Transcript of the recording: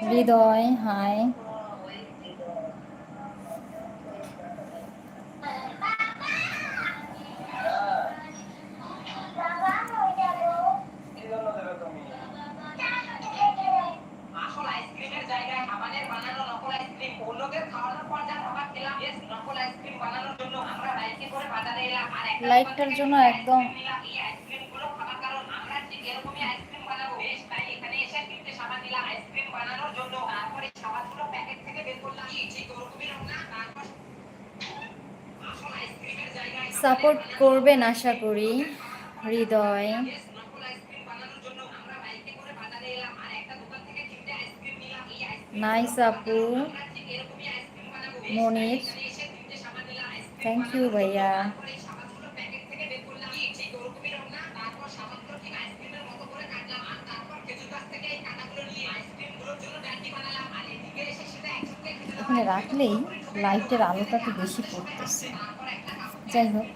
হৃদয় high. লাইটটার জন্য একদম support করবেন আশা করি। হৃদয় নাইস আপু। মনির থ্যাংক ইউ ভাইয়া। এখানে রাখলেই লাইটের আলোটা একটু বেশি পড়তেছে, যাই হোক।